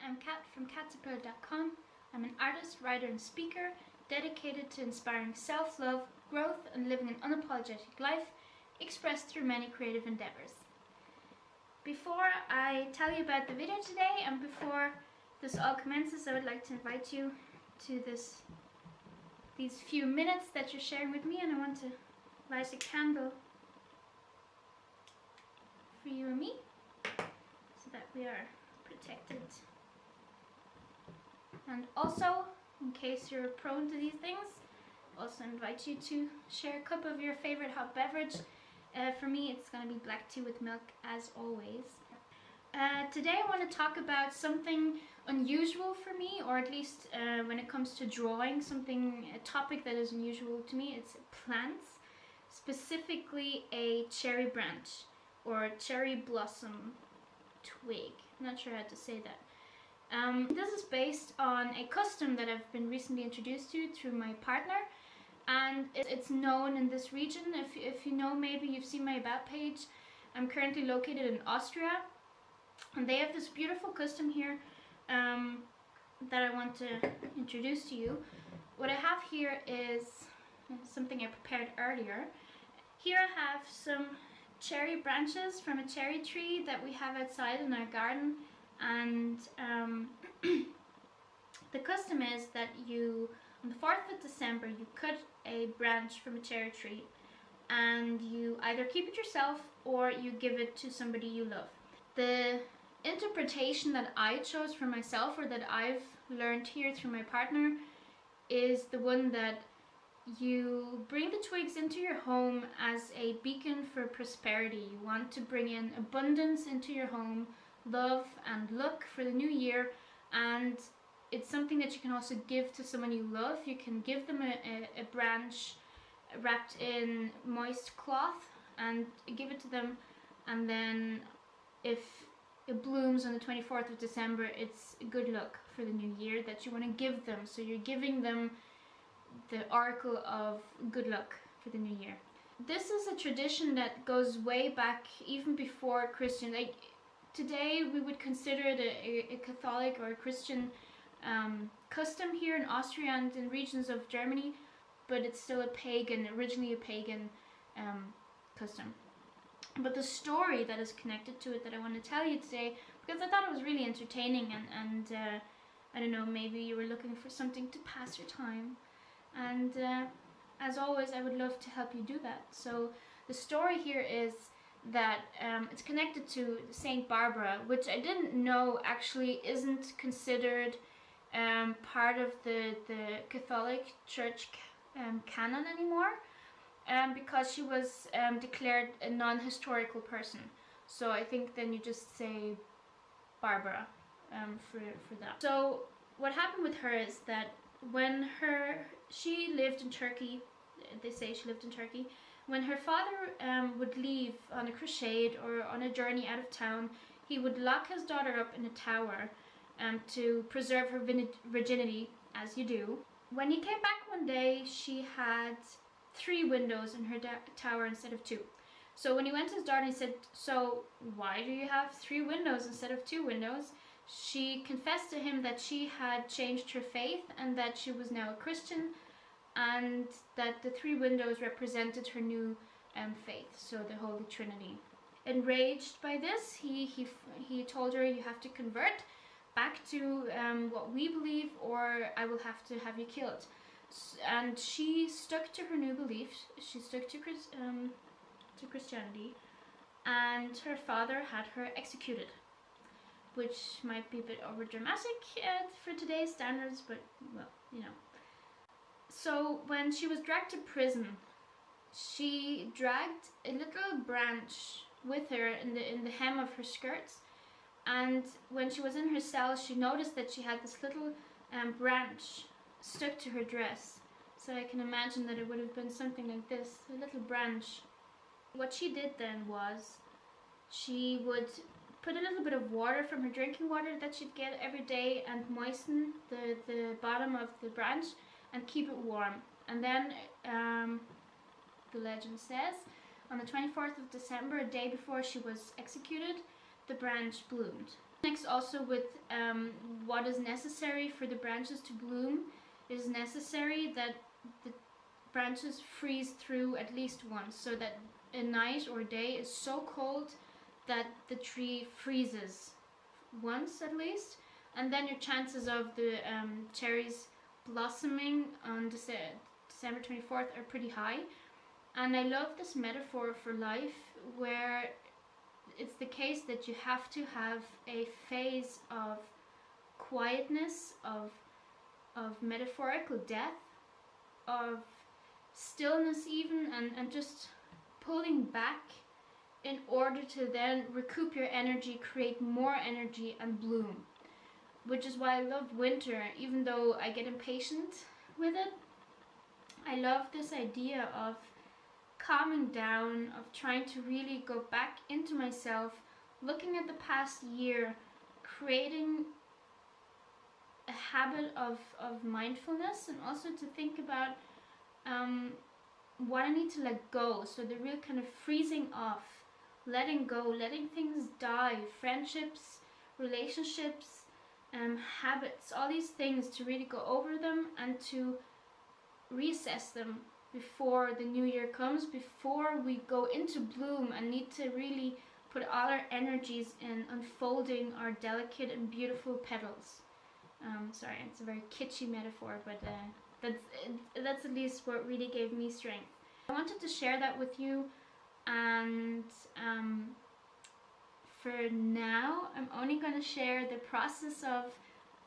I'm Kat from caterpillar.com. I'm an artist, writer and speaker dedicated to inspiring self-love, growth and living an unapologetic life expressed through many creative endeavors. Before I tell you about the video today and before this all commences, I would like to invite you to these few minutes that you're sharing with me, and I want to light a candle for you and me so that we are protected. And also, in case you're prone to these things, I also invite you to share a cup of your favorite hot beverage. For me, it's going to be black tea with milk, as always. Today I want to talk about something unusual for me, or at least when it comes to drawing, a topic that is unusual to me. It's plants, specifically a cherry branch or cherry blossom twig. I'm not sure how to say that. This is based on a custom that I've been recently introduced to through my partner, and it's known in this region. If you know, maybe you've seen my about page. I'm currently located in Austria, and they have this beautiful custom here that I want to introduce to you. What I have here is something I prepared earlier. Here I have some cherry branches from a cherry tree that we have outside in our garden, and the custom is that on the 4th of December you cut a branch from a cherry tree and you either keep it yourself or you give it to somebody you love. The interpretation that I chose for myself, or that I've learned here through my partner, is the one that you bring the twigs into your home as a beacon for prosperity. You want to bring in abundance into your home, love and luck for the new year, and it's something that you can also give to someone you love. You can give them a branch wrapped in moist cloth and give it to them, and then if it blooms on the 24th of December, it's good luck for the new year that you want to give them. So you're giving them the oracle of good luck for the new year. This is a tradition that goes way back, even before Christian. Today we would consider it a Catholic or a Christian custom here in Austria and in regions of Germany, but it's still originally a pagan custom. But the story that is connected to it that I want to tell you today, because I thought it was really entertaining, and I don't know, maybe you were looking for something to pass your time, and as always I would love to help you do that. So the story here is that it's connected to Saint Barbara, which I didn't know actually isn't considered part of the Catholic Church canon anymore, because she was declared a non-historical person. So I think then you just say Barbara for that. So what happened with her is that when she lived in Turkey, they say she lived in Turkey, when her father would leave on a crusade or on a journey out of town, he would lock his daughter up in a tower to preserve her virginity, as you do. When he came back one day, she had 3 windows in her tower instead of 2. So when he went to his daughter, he said, "So why do you have 3 windows instead of 2 windows?" She confessed to him that she had changed her faith and that she was now a Christian, and that the 3 windows represented her new faith, so the Holy Trinity. Enraged by this, he told her, "You have to convert back to what we believe, or I will have to have you killed." And she stuck to her new beliefs. She stuck to Christianity, and her father had her executed, which might be a bit over dramatic for today's standards, but well, you know. So when she was dragged to prison, she dragged a little branch with her in the hem of her skirts, and when she was in her cell, she noticed that she had this little branch stuck to her dress. So I can imagine that it would have been something like this, a little branch. What she did then was she would put a little bit of water from her drinking water that she'd get every day and moisten the bottom of the branch and keep it warm. And then the legend says on the 24th of December, a day before she was executed, the branch bloomed. Next, also with what is necessary for the branches to bloom, it is necessary that the branches freeze through at least once, so that a night or a day is so cold that the tree freezes once at least, and then your chances of the cherries blossoming on December 24th are pretty high. And I love this metaphor for life, where it's the case that you have to have a phase of quietness, of metaphorical death, of stillness even, and just pulling back in order to then recoup your energy, create more energy and bloom. Which is why I love winter, even though I get impatient with it. I love this idea of calming down, of trying to really go back into myself, looking at the past year, creating a habit of mindfulness, and also to think about what I need to let go. So the real kind of freezing off, letting go, letting things die, friendships, relationships, habits, all these things, to really go over them and to reassess them before the new year comes, before we go into bloom and need to really put all our energies in unfolding our delicate and beautiful petals. Sorry, it's a very kitschy metaphor, but that's at least what really gave me strength. I wanted to share that with you, and for now I'm only going to share the process of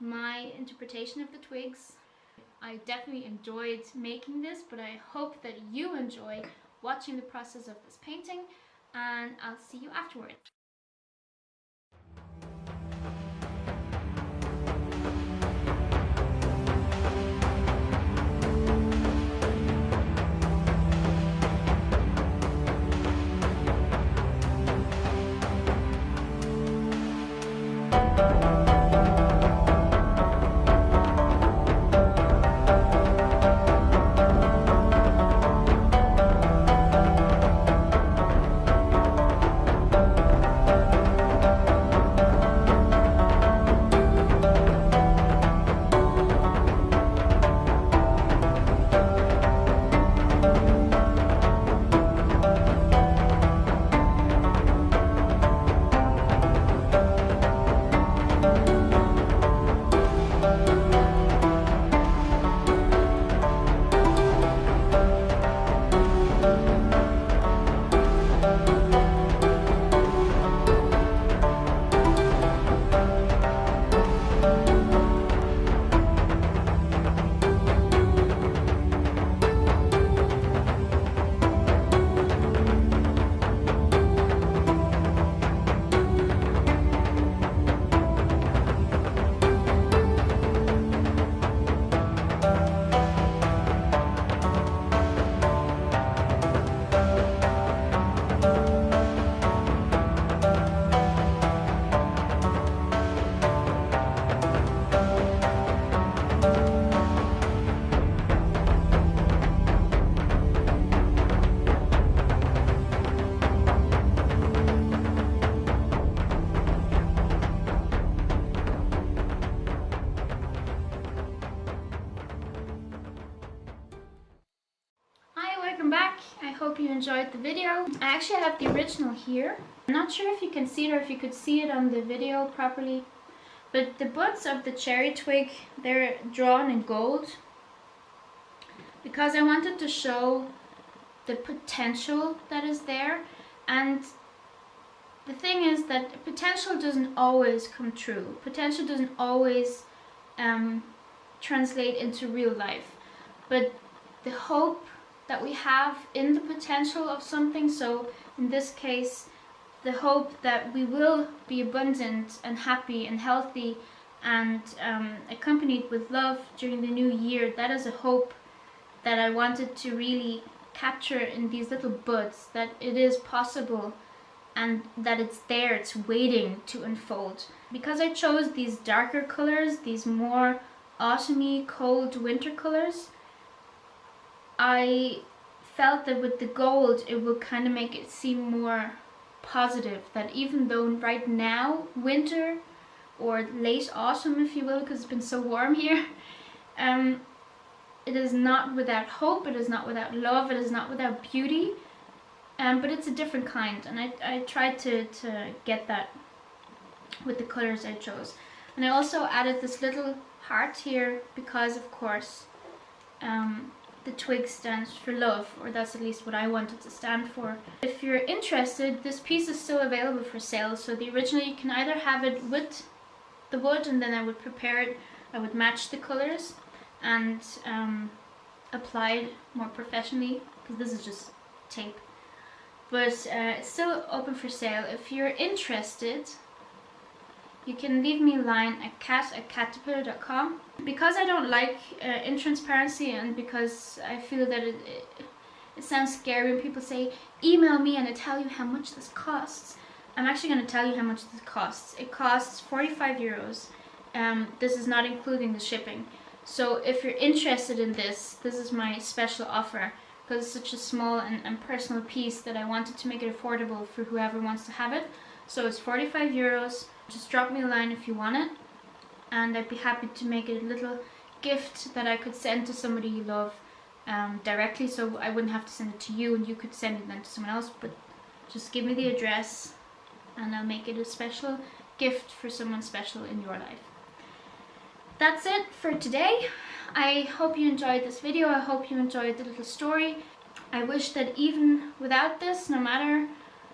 my interpretation of the twigs. I definitely enjoyed making this, but I hope that you enjoy watching the process of this painting, and I'll see you afterwards. Welcome back. I hope you enjoyed the video. I actually have the original here. I'm not sure if you can see it or if you could see it on the video properly, but the buds of the cherry twig, they're drawn in gold because I wanted to show the potential that is there. And the thing is that potential doesn't always come true. Potential doesn't always translate into real life, but the hope that we have in the potential of something, so in this case the hope that we will be abundant and happy and healthy and accompanied with love during the new year, that is a hope that I wanted to really capture in these little buds, that it is possible and that it's there, it's waiting to unfold. Because I chose these darker colors, these more autumny, cold winter colors, I felt that with the gold it would kind of make it seem more positive, that even though right now winter or late autumn, if you will, because it's been so warm here. It is not without hope, it is not without love, it is not without beauty, but it's a different kind, and I tried to get that with the colours I chose. And I also added this little heart here because, of course, the twig stands for love, or that's at least what I wanted to stand for. If you're interested, this piece is still available for sale. So the original, you can either have it with the wood, and then I would prepare it, I would match the colours and apply it more professionally, because this is just tape. But it's still open for sale. If you're interested, you can leave me a line at cat@caterpillar.com. Because I don't like intransparency, and because I feel that it sounds scary when people say, email me and I tell you how much this costs. I'm actually going to tell you how much this costs. It costs 45 euros. This is not including the shipping. So if you're interested in this, this is my special offer, because it's such a small and personal piece that I wanted to make it affordable for whoever wants to have it. So it's 45 euros. Just drop me a line if you want it, and I'd be happy to make it a little gift that I could send to somebody you love directly, so I wouldn't have to send it to you and you could send it then to someone else, but just give me the address and I'll make it a special gift for someone special in your life. That's it for today. I hope you enjoyed this video. I hope you enjoyed the little story. I wish that even without this, no matter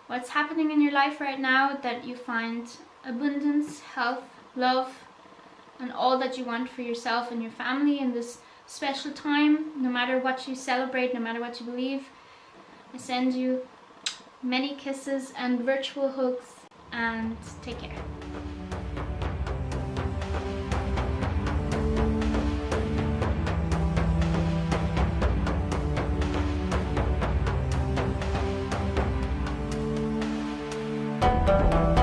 what's happening in your life right now, that you find abundance, health, love, and all that you want for yourself and your family in this special time, no matter what you celebrate, no matter what you believe. I send you many kisses and virtual hugs, and take care. Thank you.